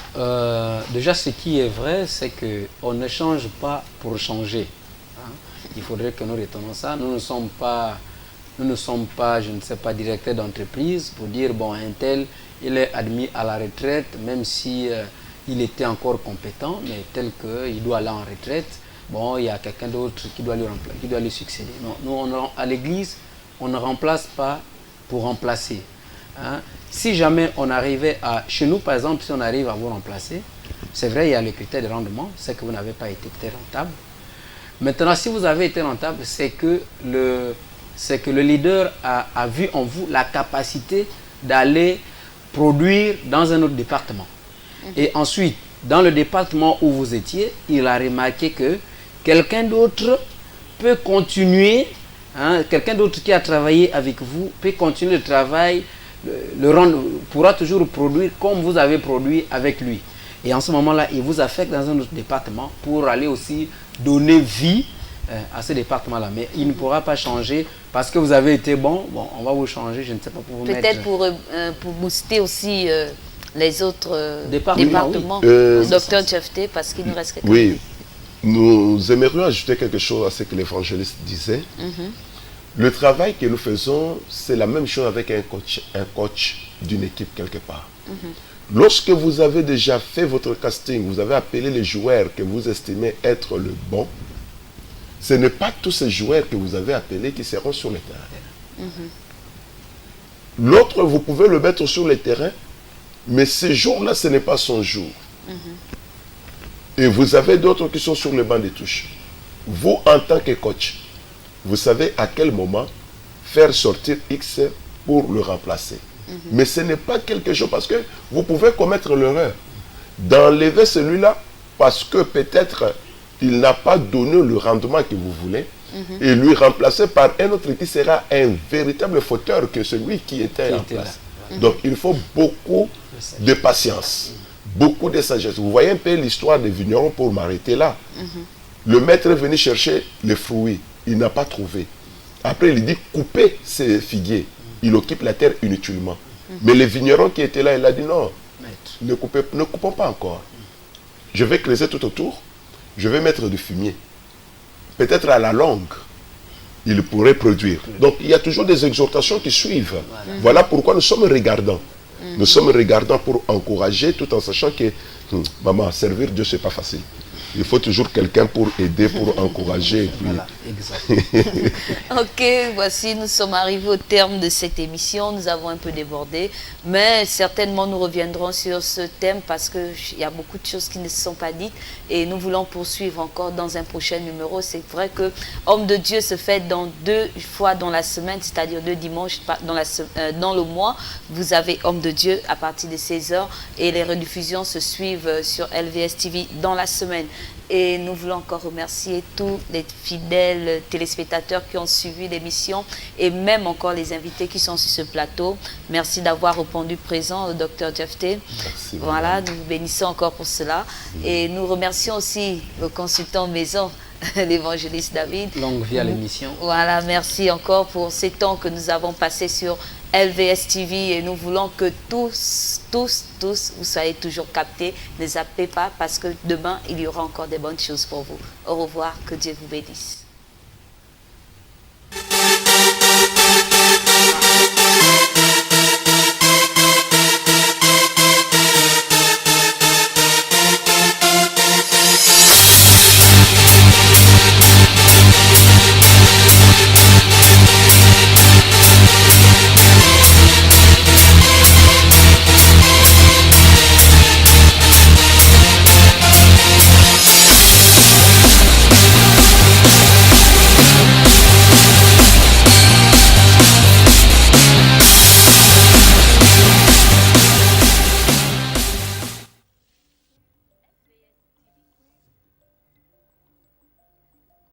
déjà ce qui est vrai, c'est qu'on ne change pas pour changer. Hein. Il faudrait que nous retenions ça. Nous ne sommes pas, je ne sais pas, directeurs d'entreprise pour dire, bon, un tel, il est admis à la retraite, même si il était encore compétent, mais tel qu'il doit aller en retraite, bon, il y a quelqu'un d'autre qui doit lui succéder. Non, nous, à l'église, on ne remplace pas pour remplacer. Hein. Si jamais on arrivait à... Chez nous, par exemple, si on arrive à vous remplacer, c'est vrai, il y a le critère de rendement, c'est que vous n'avez pas été peut-être rentable. Maintenant, si vous avez été rentable, c'est que le leader a vu en vous la capacité d'aller produire dans un autre département. Et ensuite, dans le département où vous étiez, il a remarqué que quelqu'un d'autre peut continuer, hein, quelqu'un d'autre qui a travaillé avec vous peut continuer le travail, pourra toujours produire comme vous avez produit avec lui. Et en ce moment-là, il vous affecte dans un autre département pour aller aussi donner vie à ce département-là. Mais il ne pourra pas changer parce que vous avez été bon, on va vous changer, je ne sais pas, pour vous mettre... Peut-être pour booster aussi les autres départements, oui. Docteur Jefté, parce qu'il nous reste quelque chose. Oui, nous aimerions ajouter quelque chose à ce que l'évangéliste disait. Le travail que nous faisons, c'est la même chose avec un coach d'une équipe quelque part. Lorsque vous avez déjà fait votre casting, vous avez appelé les joueurs que vous estimez être le bon, ce n'est pas tous ces joueurs que vous avez appelés qui seront sur le terrain. L'autre, vous pouvez le mettre sur le terrain, mais ce jour-là, ce n'est pas son jour. Et vous avez d'autres qui sont sur le banc des touches. Vous, en tant que coach, vous savez à quel moment faire sortir X pour le remplacer. Mais ce n'est pas quelque chose, parce que vous pouvez commettre l'erreur d'enlever celui-là parce que peut-être il n'a pas donné le rendement que vous voulez et lui remplacer par un autre qui sera un véritable fauteur que celui qui était en place. Donc il faut beaucoup de patience, beaucoup de sagesse. Vous voyez un peu l'histoire des vignerons, pour m'arrêter là. Le maître est venu chercher les fruits, il n'a pas trouvé. Après il dit coupez ces figuiers, il occupe la terre inutilement. Mais les vignerons qui étaient là, il a dit non, ne coupons pas encore. Je vais creuser tout autour, je vais mettre du fumier. Peut-être à la longue, il pourrait produire. Donc il y a toujours des exhortations qui suivent. Voilà pourquoi nous sommes regardants. Nous sommes regardants pour encourager, tout en sachant que, maman, servir Dieu, ce n'est pas facile. Il faut toujours quelqu'un pour aider, pour encourager. Puis... Voilà, exactement. Ok, voici, nous sommes arrivés au terme de cette émission. Nous avons un peu débordé, mais certainement nous reviendrons sur ce thème parce qu'il y a beaucoup de choses qui ne se sont pas dites et nous voulons poursuivre encore dans un prochain numéro. C'est vrai que Homme de Dieu se fait 2 fois dans la semaine, c'est-à-dire 2 dimanches dans le mois. Vous avez Homme de Dieu à partir de 16h et les rediffusions se suivent sur LVS TV dans la semaine. Et nous voulons encore remercier tous les fidèles téléspectateurs qui ont suivi l'émission et même encore les invités qui sont sur ce plateau. Merci d'avoir répondu présent au Dr Jefté. Voilà, nous vous bénissons encore pour cela. Et nous remercions aussi le consultant maison, l'évangéliste David. Longue vie à l'émission. Voilà, merci encore pour ces temps que nous avons passés sur LVS TV et nous voulons que tous, vous soyez toujours captés. Ne zappez pas parce que demain, il y aura encore des bonnes choses pour vous. Au revoir, que Dieu vous bénisse.